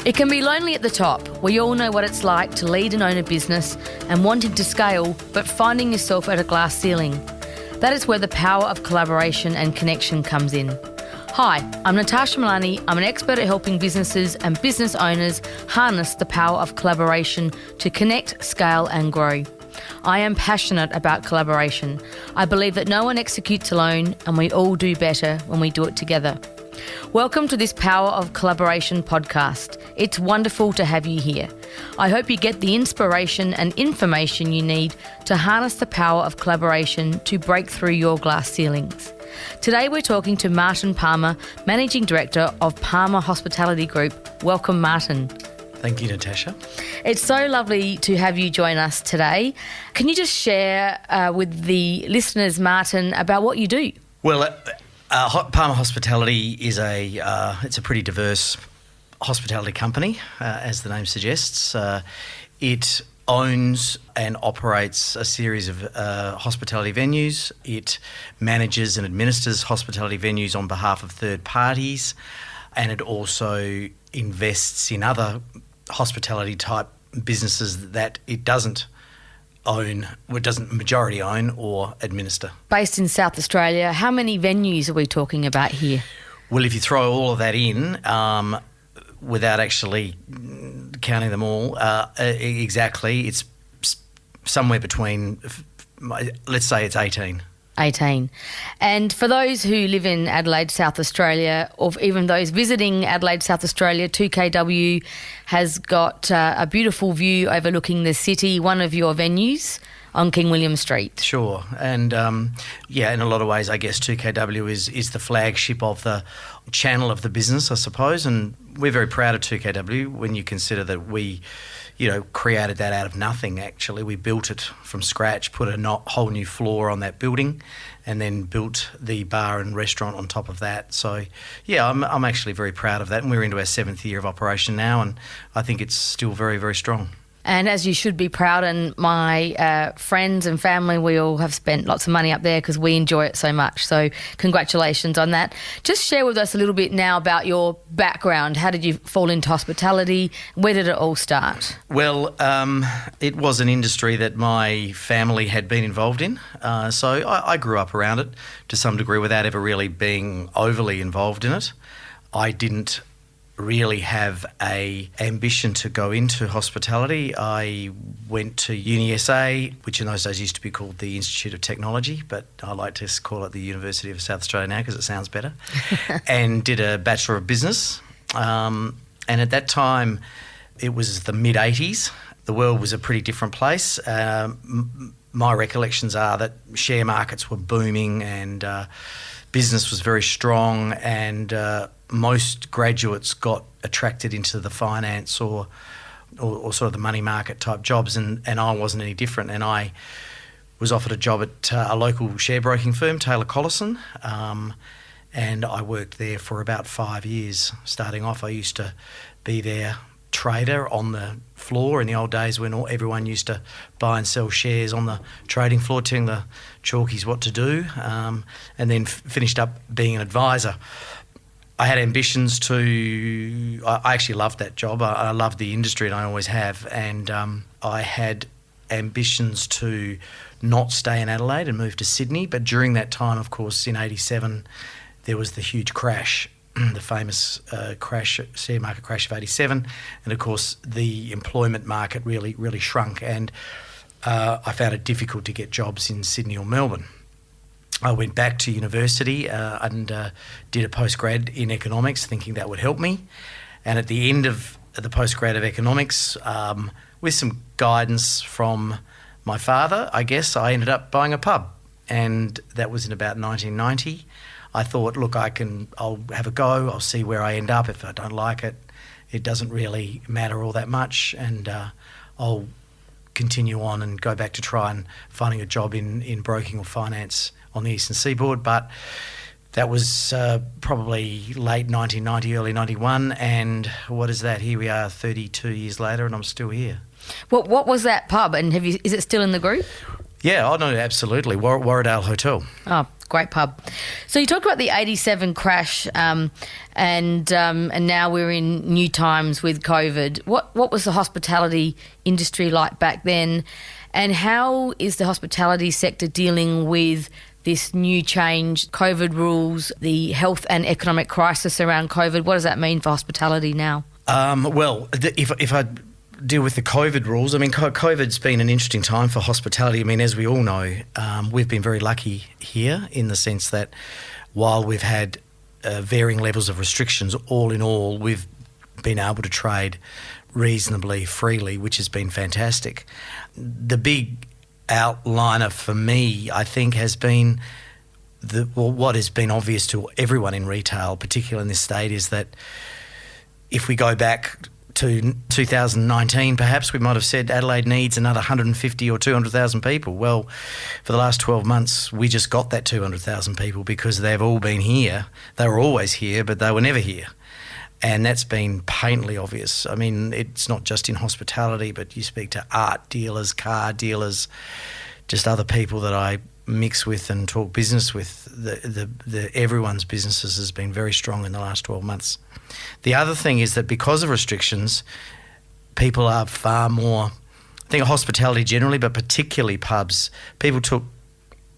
It can be lonely at the top. We all know what it's like to lead and own a business and wanting to scale, but finding yourself at a glass ceiling. That is where the power of collaboration and connection comes in. Hi, I'm Natasha Milani. I'm an expert at helping businesses and business owners harness the power of collaboration to connect, scale and grow. I am passionate about collaboration. I believe that no one executes alone and we all do better when we do it together. Welcome to this Power of Collaboration podcast. It's wonderful to have you here. I hope you get the inspiration and information you need to harness the power of collaboration to break through your glass ceilings. Today we're talking to Martin Palmer, Managing Director of Palmer Hospitality Group. Welcome, Martin. Thank you, Natasha. It's so lovely to have you join us today. Can you just share with the listeners, Martin, about what you do? Well, Palmer Hospitality is it's a pretty diverse hospitality company, as the name suggests. It owns and operates a series of hospitality venues. It manages and administers hospitality venues on behalf of third parties, and it also invests in other hospitality type businesses that it doesn't majority own or administer. Based in South Australia, how many venues are we talking about here? Well, if you throw all of that in, without actually counting them all, exactly, it's somewhere between, let's say it's 18. 18. And for those who live in Adelaide, South Australia, or even those visiting Adelaide, South Australia, 2KW has got a beautiful view overlooking the city, one of your venues on King William Street. Sure. And in a lot of ways, I guess 2KW is the flagship of the channel of the business, I suppose. And we're very proud of 2KW when you consider that we created that out of nothing, actually. We built it from scratch, put a whole new floor on that building, and then built the bar and restaurant on top of that. So, yeah, I'm actually very proud of that. And we're into our 7th year of operation now, and I think it's still very, very strong. And as you should be proud, and my friends and family, we all have spent lots of money up there because we enjoy it so much. So congratulations on that. Just share with us a little bit now about your background. How did you fall into hospitality? Where did it all start? Well, it was an industry that my family had been involved in. So I grew up around it to some degree without ever really being overly involved in it. I didn't really have a ambition to go into hospitality. I went to UniSA, which in those days used to be called the Institute of Technology, but I like to call it the University of South Australia now because it sounds better, and did a Bachelor of Business. And at that time, it was the mid-80s. The world was a pretty different place. My recollections are that share markets were booming and business was very strong, and most graduates got attracted into the finance or sort of the money market type jobs, and I wasn't any different. And I was offered a job at a local share broking firm, Taylor Collison, and I worked there for about 5 years. Starting off, I used to be their trader on the floor in the old days when everyone used to buy and sell shares on the trading floor, telling the chalkies what to do, and then finished up being an advisor. I had ambitions I actually loved that job. I loved the industry, and I always have. And I had ambitions to not stay in Adelaide and move to Sydney. But during that time, of course, in 87, there was the huge crash, the famous share market crash of 87. And of course, the employment market really, really shrunk. And I found it difficult to get jobs in Sydney or Melbourne. I went back to university and did a postgrad in economics, thinking that would help me. And at the end of the postgrad of economics, with some guidance from my father, I guess, I ended up buying a pub. And that was in about 1990. I thought, look, I'll have a go. I'll see where I end up. If I don't like it, it doesn't really matter all that much. And I'll continue on and go back to try and finding a job in broking or finance on the eastern seaboard. But that was probably late 1990, early 91, and what is that? Here we are 32 years later and I'm still here. What was that pub, and is it still in the group? Yeah, no, absolutely. Warradale Hotel. Oh, Great pub. So you talked about the 87 crash, and now we're in new times with COVID. What was the hospitality industry like back then, and how is the hospitality sector dealing with this new change, COVID rules, the health and economic crisis around COVID? What does that mean for hospitality now? If I deal with the COVID rules, I mean, COVID's been an interesting time for hospitality. I mean, as we all know, we've been very lucky here in the sense that while we've had varying levels of restrictions, all in all, we've been able to trade reasonably freely, which has been fantastic. The big outliner for me, I think, has been what has been obvious to everyone in retail, particularly in this state, is that if we go back to 2019, perhaps we might have said Adelaide needs another 150 or 200,000 people. Well, for the last 12 months, we just got that 200,000 people because they've all been here. They were always here, but they were never here. And that's been patently obvious. I mean, it's not just in hospitality, but you speak to art dealers, car dealers, just other people that I mix with and talk business with. Everyone's businesses has been very strong in the last 12 months. The other thing is that because of restrictions, people are far more, I think hospitality generally, but particularly pubs, people took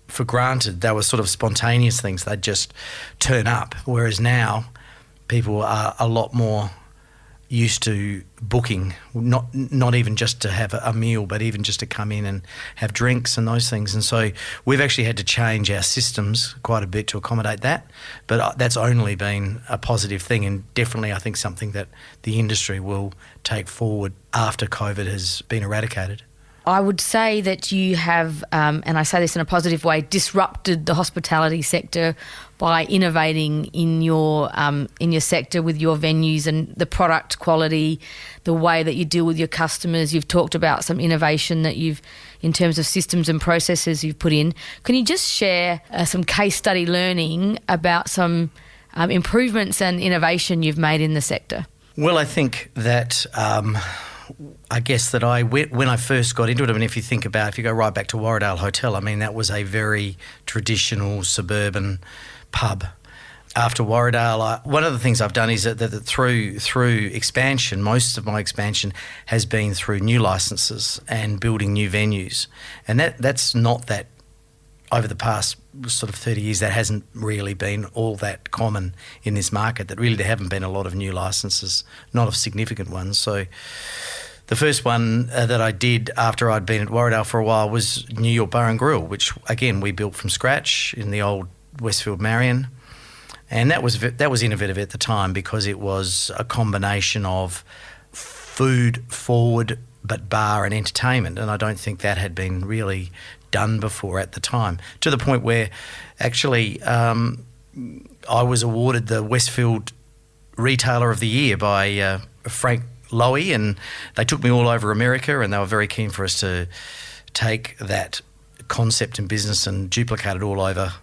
for granted they were sort of spontaneous things. They'd just turn up, whereas now people are a lot more used to booking, not even just to have a meal, but even just to come in and have drinks and those things. And so we've actually had to change our systems quite a bit to accommodate that. But that's only been a positive thing, and definitely I think something that the industry will take forward after COVID has been eradicated. I would say that you have, and I say this in a positive way, disrupted the hospitality sector by innovating in your sector with your venues and the product quality, the way that you deal with your customers. You've talked about some innovation that in terms of systems and processes you've put in. Can you just share some case study learning about some improvements and innovation you've made in the sector? Well, I think that I guess that when I first got into it, I mean, if you go right back to Warradale Hotel, I mean, that was a very traditional suburban pub. After Warradale, one of the things I've done is that through expansion, most of my expansion has been through new licenses and building new venues. And that's not that, over the past sort of 30 years, that hasn't really been all that common in this market, that really there haven't been a lot of new licenses, not of significant ones. So the first one that I did after I'd been at Warradale for a while was New York Bar and Grill, which, again, we built from scratch in the old Westfield Marion. And that was innovative at the time because it was a combination of food forward but bar and entertainment, and I don't think that had been really done before at the time, to the point where actually I was awarded the Westfield Retailer of the Year by Frank Lowy, and they took me all over America, and they were very keen for us to take that concept in business and duplicate it all over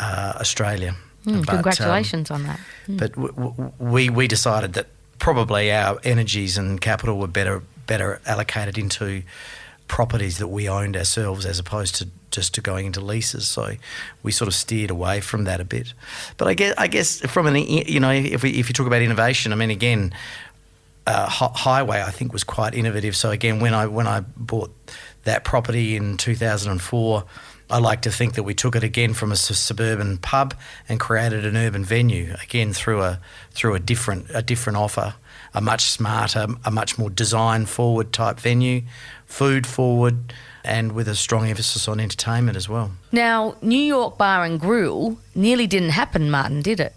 Australia. Congratulations on that. But we decided that probably our energies and capital were better allocated into properties that we owned ourselves as opposed to just going into leases. So we sort of steered away from that a bit. But I guess from if you talk about innovation, I mean, again, Highway I think was quite innovative. So again, when I bought that property in 2004, I like to think that we took it again from a suburban pub and created an urban venue again through a different offer, a much smarter, a much more design forward type venue, food forward, and with a strong emphasis on entertainment as well. Now, New York Bar and Grill nearly didn't happen, Martin, did it?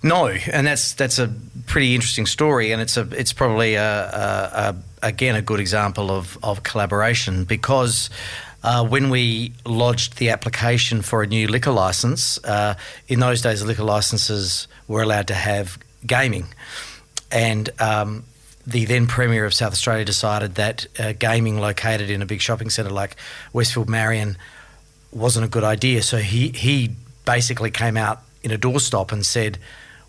No, and that's a pretty interesting story, and it's probably again a good example of collaboration because. When we lodged the application for a new liquor licence, in those days the liquor licences were allowed to have gaming. And the then Premier of South Australia decided that gaming located in a big shopping centre like Westfield Marion wasn't a good idea. So he basically came out in a doorstop and said,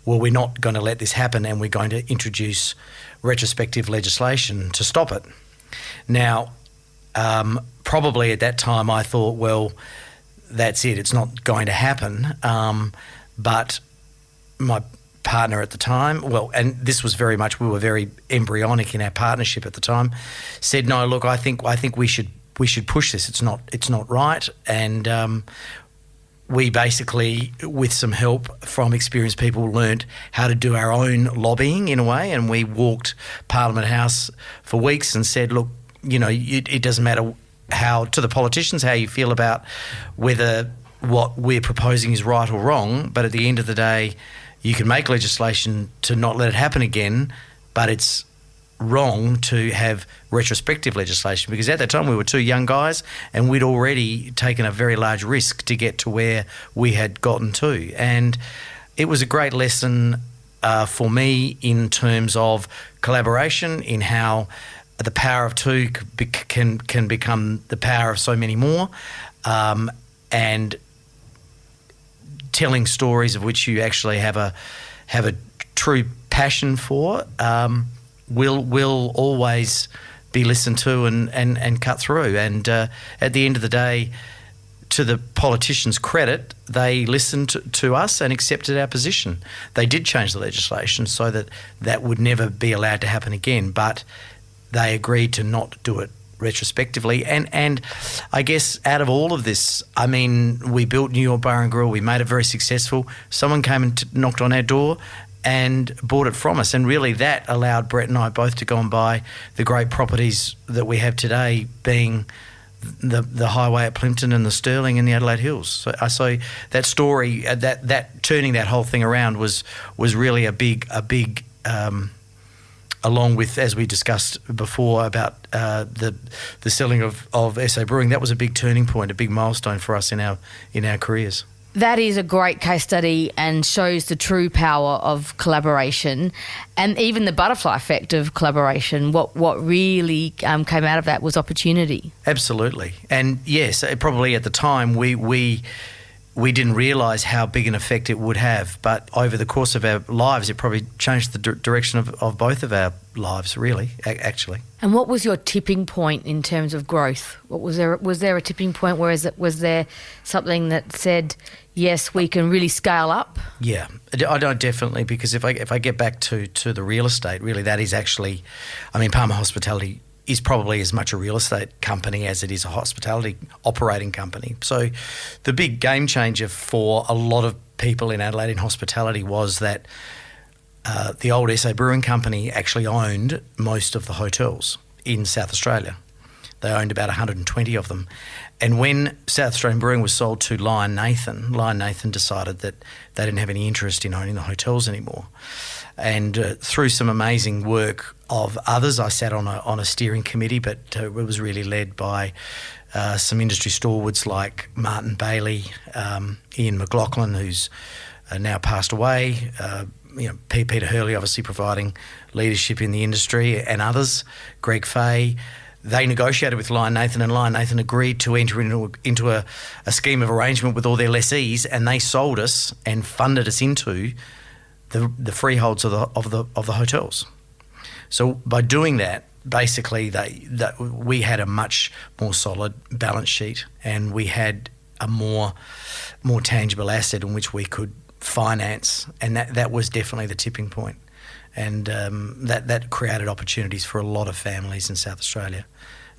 well, we're not going to let this happen and we're going to introduce retrospective legislation to stop it. Now, probably at that time I thought, well, that's it. It's not going to happen. But my partner at the time, and this was very much, we were very embryonic in our partnership at the time, said, no, look, I think we should push this. It's not right. And we basically, with some help from experienced people, learnt how to do our own lobbying in a way, and we walked Parliament House for weeks and said, look, it doesn't matter to the politicians how you feel about whether what we're proposing is right or wrong, but at the end of the day, you can make legislation to not let it happen again, but it's wrong to have retrospective legislation, because at that time we were two young guys and we'd already taken a very large risk to get to where we had gotten to. And it was a great lesson for me in terms of collaboration, in how the power of two can become the power of so many more, and telling stories of which you actually have a true passion for will always be listened to and cut through. And at the end of the day, to the politicians' credit, they listened to us and accepted our position. They did change the legislation so that would never be allowed to happen again, but they agreed to not do it retrospectively. And I guess out of all of this, I mean, we built New York Bar and Grill, we made it very successful. Someone came and knocked on our door and bought it from us, and really that allowed Brett and I both to go and buy the great properties that we have today, being the Highway at Plympton and the Stirling and the Adelaide Hills. So that story, that turning that whole thing around was really a big along with, as we discussed before, about the selling of SA Brewing. That was a big turning point, a big milestone for us in our careers. That is a great case study and shows the true power of collaboration, and even the butterfly effect of collaboration. What really came out of that was opportunity. Absolutely. And yes, probably at the time we didn't realise how big an effect it would have, but over the course of our lives, it probably changed the direction of both of our lives, really, actually. And what was your tipping point in terms of growth? Was there a tipping point? Was there something that said, yes, we can really scale up? Yeah, I don't, definitely, because if I get back to the real estate, really, that is actually, I mean, Palmer Hospitality is probably as much a real estate company as it is a hospitality operating company. So the big game changer for a lot of people in Adelaide in hospitality was that the old SA Brewing Company actually owned most of the hotels in South Australia. They owned about 120 of them. And when South Australian Brewing was sold to Lion Nathan decided that they didn't have any interest in owning the hotels anymore. And through some amazing work of others, I sat on a steering committee, but it was really led by some industry stalwarts like Martin Bailey, Ian McLaughlin, who's now passed away, Peter Hurley obviously providing leadership in the industry, and others, Greg Fay. They negotiated with Lion Nathan, and Lion Nathan agreed to enter into a scheme of arrangement with all their lessees, and they sold us and funded us into the freeholds of the hotels. So by doing that, basically we had a much more solid balance sheet, and we had a more tangible asset in which we could finance, and that was definitely the tipping point. And that created opportunities for a lot of families in South Australia,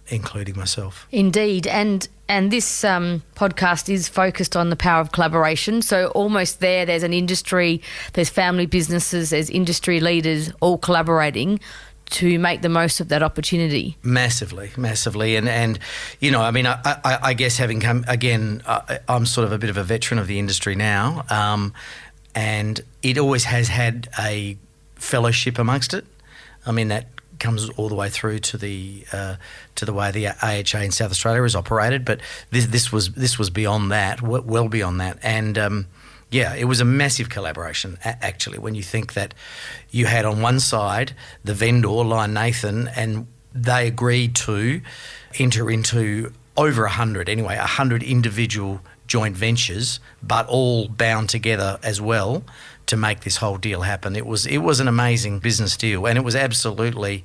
including myself. Indeed. And this podcast is focused on the power of collaboration. So almost there's an industry, there's family businesses, there's industry leaders all collaborating to make the most of that opportunity. Massively. And I mean, I guess having come, again, I'm sort of a bit of a veteran of the industry now, and it always has had a fellowship amongst it. I mean, that comes all the way through to the way the AHA in South Australia is operated, but this was beyond that, well beyond that. And it was a massive collaboration, actually, when you think that you had on one side the vendor, Lion Nathan, and they agreed to enter into over 100 individual joint ventures, but all bound together as well to make this whole deal happen. It was an amazing business deal, and it was absolutely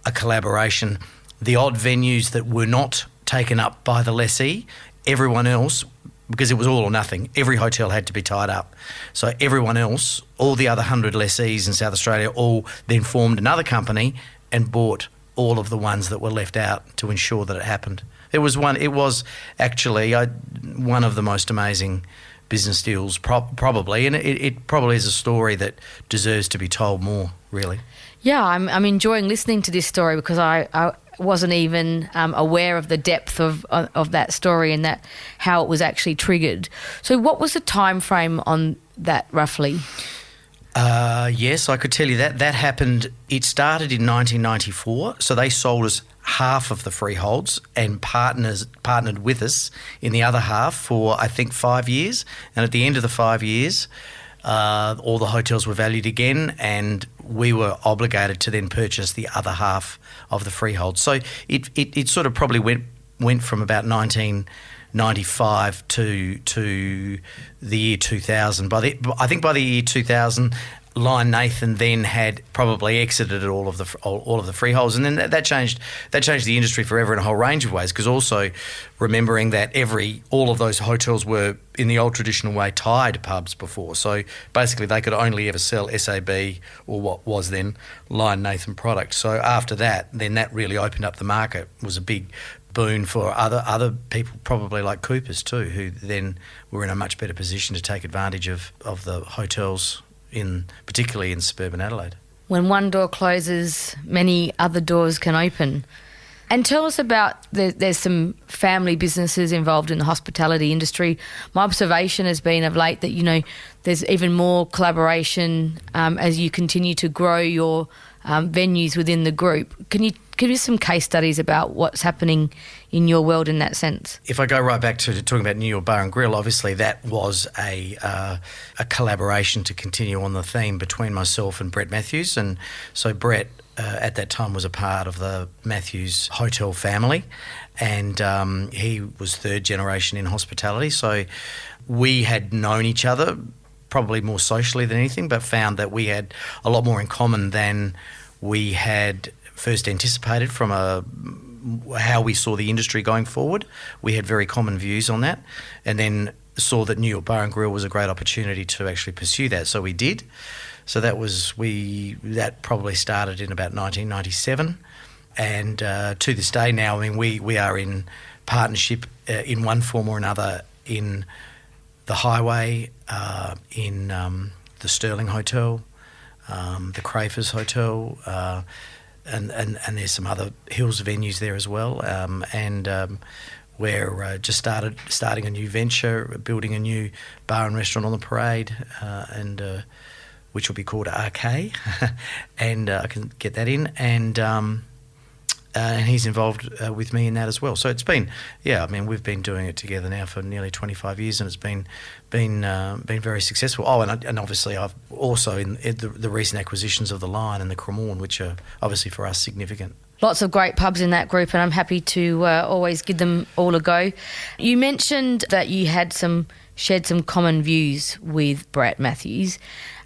a collaboration. The odd venues that were not taken up by the lessee, everyone else because it was all or nothing. Every hotel had to be tied up. So everyone else, all the other 100 lessees in South Australia, all then formed another company and bought all of the ones that were left out to ensure that it happened. It was actually one of the most amazing business deals, probably, and it probably is a story that deserves to be told more, really. Yeah, I'm enjoying listening to this story because I wasn't even aware of the depth of that story and that how it was actually triggered. So what was the time frame on that roughly? Yes, I could tell you that. That happened, it started in 1994, so they sold us half of the freeholds and partnered with us in the other half for, I think, 5 years. And at the end of the 5 years, all the hotels were valued again and we were obligated to then purchase the other half of the freehold. So it sort of probably went from about 1995 to the year 2000. I think by the year 2000, Lion Nathan then had probably exited all of the freeholds, and then that changed the industry forever in a whole range of ways. Because also remembering that all of those hotels were in the old traditional way tied pubs before, so basically they could only ever sell SAB or what was then Lion Nathan product. So after that, then that really opened up the market. It was a big boon for other people, probably like Coopers too, who then were in a much better position to take advantage of the hotels, particularly in suburban Adelaide. When one door closes, many other doors can open. And tell us about, there's some family businesses involved in the hospitality industry. My observation has been of late that, there's even more collaboration as you continue to grow your venues within the group. Can you give us some case studies about what's happening in your world in that sense? If I go right back to talking about New York Bar and Grill, obviously that was a collaboration to continue on the theme between myself and Brett Matthews. And so Brett at that time was a part of the Matthews hotel family, and he was third generation in hospitality. So we had known each other probably more socially than anything, but found that we had a lot more in common than we had first anticipated from how we saw the industry going forward. We had very common views on that, and then saw that New York Bar and Grill was a great opportunity to actually pursue that. So we did. So that probably started in about 1997, and to this day now, I mean, we are in partnership in one form or another in the Highway, in the Sterling Hotel, the Crafers Hotel, and there's some other Hills venues there as well, and we're just starting a new venture, building a new bar and restaurant on the Parade, and which will be called RK, and I can get that in, and he's involved with me in that as well. So it's been, we've been doing it together now for nearly 25 years, and it's been very successful. Oh, and obviously I've also in the recent acquisitions of the Lion and the Cremorne, which are obviously for us significant. Lots of great pubs in that group, and I'm happy to always give them all a go. You mentioned that you had shared some common views with Brett Matthews.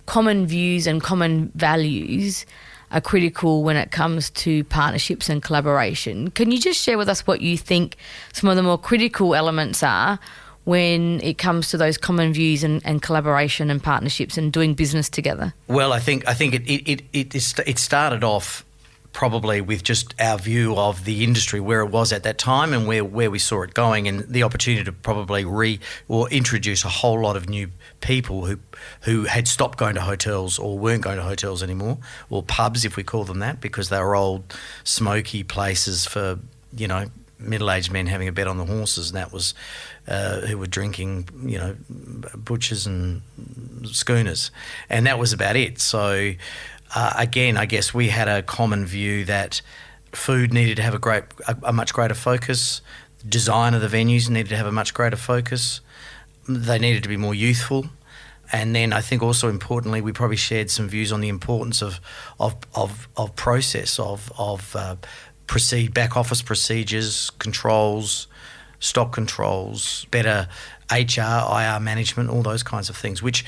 Common views and common values are critical when it comes to partnerships and collaboration. Can you just share with us what you think some of the more critical elements are when it comes to those common views and collaboration and partnerships and doing business together? Well, I think it started off probably with just our view of the industry, where it was at that time and where we saw it going, and the opportunity to probably introduce a whole lot of new people who had stopped going to hotels or weren't going to hotels anymore, or pubs if we call them that, because they were old smoky places for middle-aged men having a bet on the horses, and that was who were drinking butchers and schooners, and that was about it. So again, I guess we had a common view that food needed to have a much greater focus. Design of the venues needed to have a much greater focus. They needed to be more youthful. And then I think also importantly, we probably shared some views on the importance of process, of back office procedures, controls, stock controls, better HR, IR management, all those kinds of things, which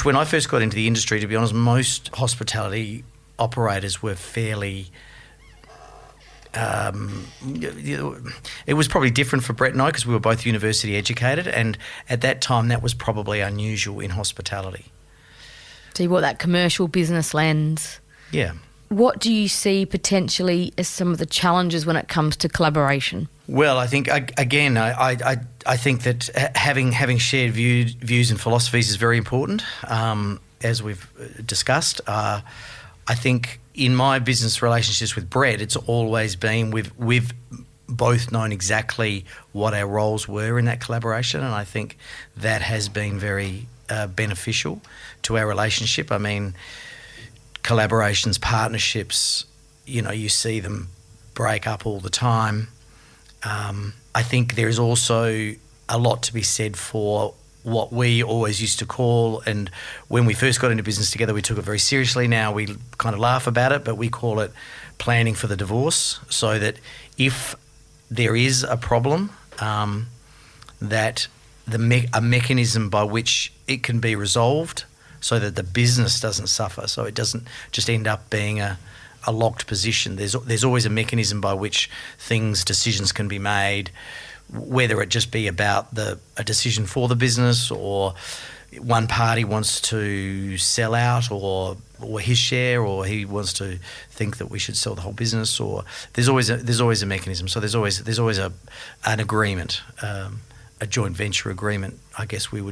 when I first got into the industry, to be honest, most hospitality operators were fairly it was probably different for Brett and I because we were both university educated, and at that time that was probably unusual in hospitality. So you brought that commercial business lens. Yeah. What do you see potentially as some of the challenges when it comes to collaboration? Well, I think again, I think that having shared views and philosophies is very important, as we've discussed. I think in my business relationships with Brett, it's always been we've both known exactly what our roles were in that collaboration, and I think that has been very beneficial to our relationship. I mean, collaborations, partnerships, you see them break up all the time. I think there is also a lot to be said for what we always used to call, and when we first got into business together, we took it very seriously. Now we kind of laugh about it, but we call it planning for the divorce, so that if there is a problem, that a mechanism by which it can be resolved so that the business doesn't suffer, so it doesn't just end up being a locked position. There's always a mechanism by which decisions can be made, whether it just be about a decision for the business, or one party wants to sell out or his share, or he wants to think that we should sell the whole business, or there's always a mechanism. So there's always an agreement, a joint venture agreement, I guess we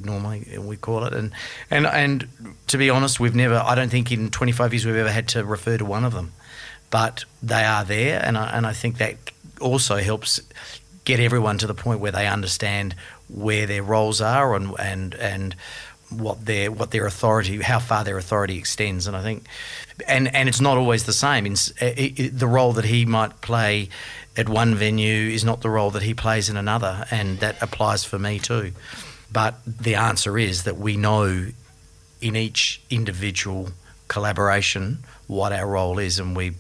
call it. And to be honest, I don't think in 25 years we've ever had to refer to one of them, but they are there, and I think that also helps get everyone to the point where they understand where their roles are and what their authority, how far their authority extends. And I think, and it's not always the same. The role that he might play at one venue is not the role that he plays in another, and that applies for me too. But the answer is that we know in each individual collaboration what our role is, and we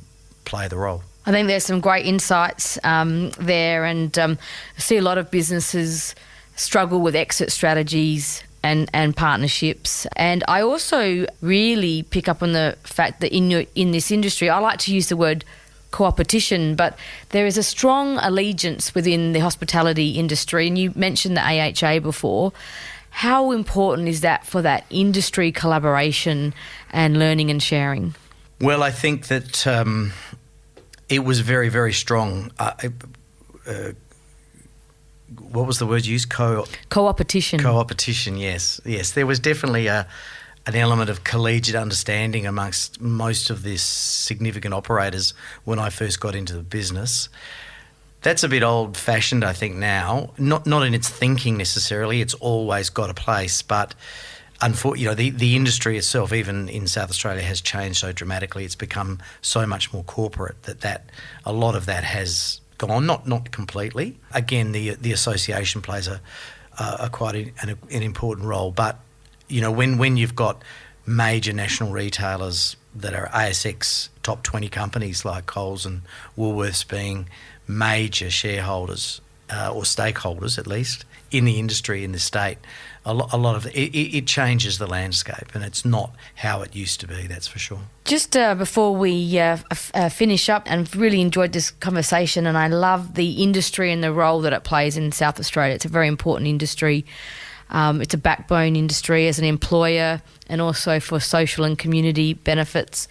play the role. I think there's some great insights there, and I see a lot of businesses struggle with exit strategies and partnerships. And I also really pick up on the fact that in this industry, I like to use the word co-opetition, but there is a strong allegiance within the hospitality industry, and you mentioned the AHA before. How important is that for that industry collaboration and learning and sharing? Well, I think that it was very, very strong. What was the word used? Co-opetition. Co-opetition, yes. There was definitely an element of collegiate understanding amongst most of these significant operators when I first got into the business. That's a bit old-fashioned, I think, now. Not in its thinking necessarily. It's always got a place, but unfortunately, the industry itself, even in South Australia, has changed so dramatically. It's become so much more corporate that a lot of that has gone. Not completely. Again, the association plays a quite an important role, but when you've got major national retailers that are ASX top 20 companies like Coles and Woolworths being major shareholders or stakeholders, at least, in the industry in the state, a lot of it changes the landscape, and it's not how it used to be, that's for sure. Just before we finish up, and really enjoyed this conversation, and I love the industry and the role that it plays in South Australia. It's a very important industry. It's a backbone industry as an employer, and also for social and community benefits.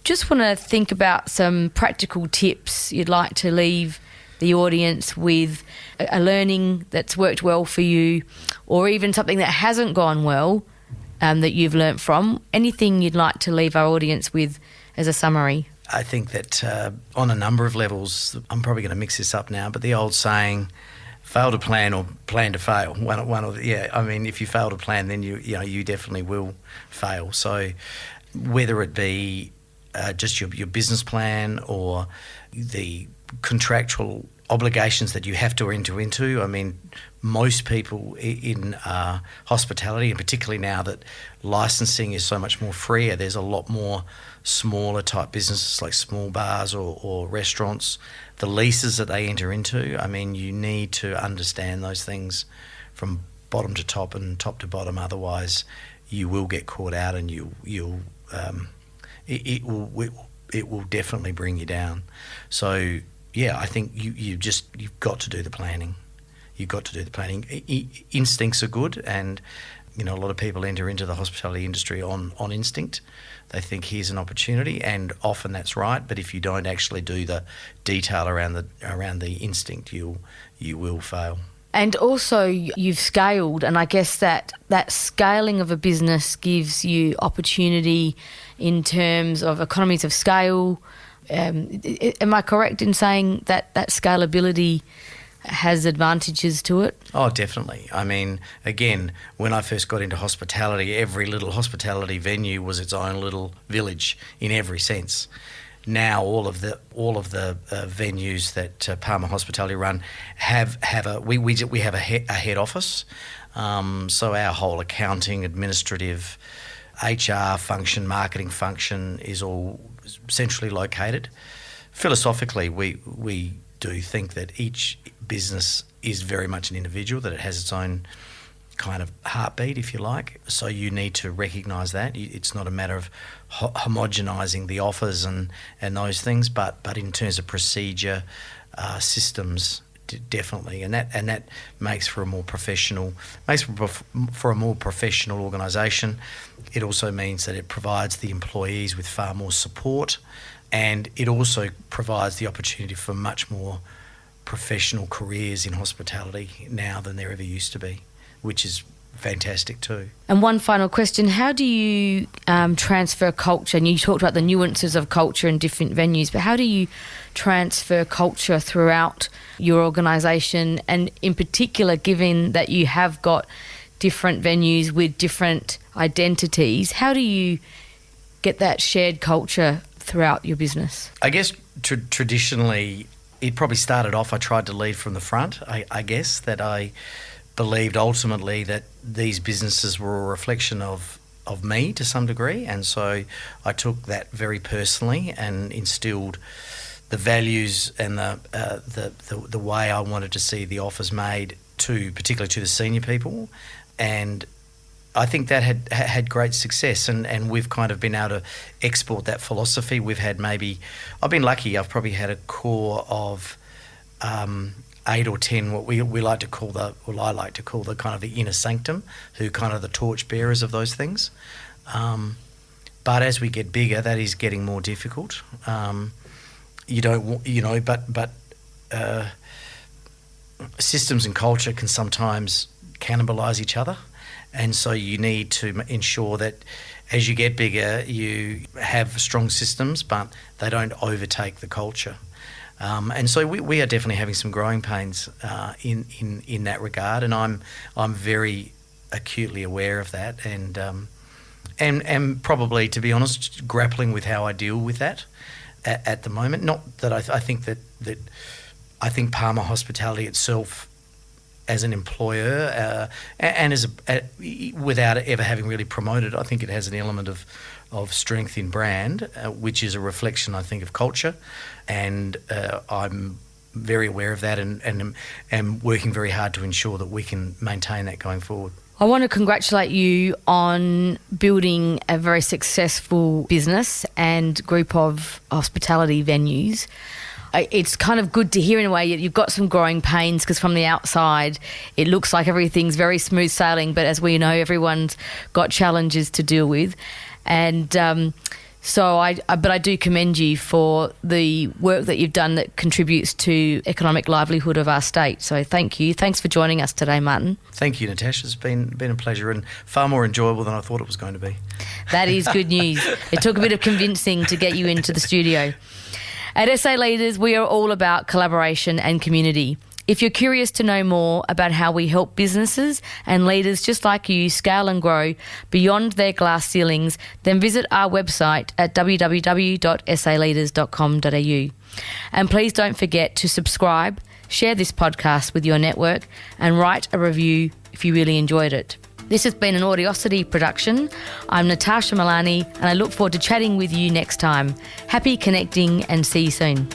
Just want to think about some practical tips you'd like to leave the audience with, a learning that's worked well for you, or even something that hasn't gone well that you've learnt from. Anything you'd like to leave our audience with as a summary? I think that on a number of levels, I'm probably going to mix this up now, but the old saying, fail to plan or plan to fail. I mean, if you fail to plan, then you definitely will fail. So whether it be just your business plan or the contractual obligations that you have to enter into. I mean, most people in hospitality, and particularly now that licensing is so much more freer, there's a lot more smaller type businesses like small bars or restaurants. The leases that they enter into, I mean, you need to understand those things from bottom to top and top to bottom. Otherwise, you will get caught out, and it will definitely bring you down. So I think you've got to do the planning. You've got to do the planning. Instincts are good, and a lot of people enter into the hospitality industry on instinct. They think here's an opportunity, and often that's right. But if you don't actually do the detail around the instinct, you will fail. And also, you've scaled, and I guess that scaling of a business gives you opportunity in terms of economies of scale. Am I correct in saying that scalability has advantages to it? Oh, definitely. I mean, again, when I first got into hospitality, every little hospitality venue was its own little village in every sense. Now all of the venues that Palmer Hospitality run have a head office. So our whole accounting, administrative, HR function, marketing function is all centrally located. Philosophically, we do think that each business is very much an individual, that it has its own kind of heartbeat, if you like. So you need to recognise that. It's not a matter of homogenising the offers and those things, but in terms of procedure, systems, definitely, and that makes for a more professional organisation. It also means that it provides the employees with far more support, and it also provides the opportunity for much more professional careers in hospitality now than there ever used to be, which is fantastic too. And one final question, how do you transfer culture? And you talked about the nuances of culture in different venues, but how do you transfer culture throughout your organisation? And in particular, given that you have got different venues with different identities, how do you get that shared culture throughout your business? I guess traditionally, it probably started off, I tried to lead from the front. I guess that I believed ultimately that these businesses were a reflection of me to some degree, and so I took that very personally and instilled the values and the way I wanted to see the offers made particularly to the senior people, and I think that had great success, and we've kind of been able to export that philosophy. I've been lucky, I've probably had a core of 8 or 10 what I like to call the kind of the inner sanctum, who kind of the torch bearers of those things. But as we get bigger, that is getting more difficult. Systems and culture can sometimes cannibalise each other. And so you need to ensure that as you get bigger, you have strong systems, but they don't overtake the culture. And so we are definitely having some growing pains in that regard, and I'm very acutely aware of that, and probably, to be honest, grappling with how I deal with that at the moment. Not that I think I think Palmer Hospitality itself, as an employer, and without ever having really promoted, I think it has an element of strength in brand, which is a reflection, I think, of culture, and I'm very aware of that, and am working very hard to ensure that we can maintain that going forward. I want to congratulate you on building a very successful business and group of hospitality venues. It's kind of good to hear in a way you've got some growing pains, because from the outside it looks like everything's very smooth sailing, but as we know, everyone's got challenges to deal with. And but I do commend you for the work that you've done that contributes to economic livelihood of our state. So thank you. Thanks for joining us today, Martin. Thank you, Natasha. It's been a pleasure and far more enjoyable than I thought it was going to be. That is good news. It took a bit of convincing to get you into the studio. At SA Leaders, we are all about collaboration and community. If you're curious to know more about how we help businesses and leaders just like you scale and grow beyond their glass ceilings, then visit our website at www.saleaders.com.au. And please don't forget to subscribe, share this podcast with your network, and write a review if you really enjoyed it. This has been an Audiosity production. I'm Natasha Milani, and I look forward to chatting with you next time. Happy connecting, and see you soon.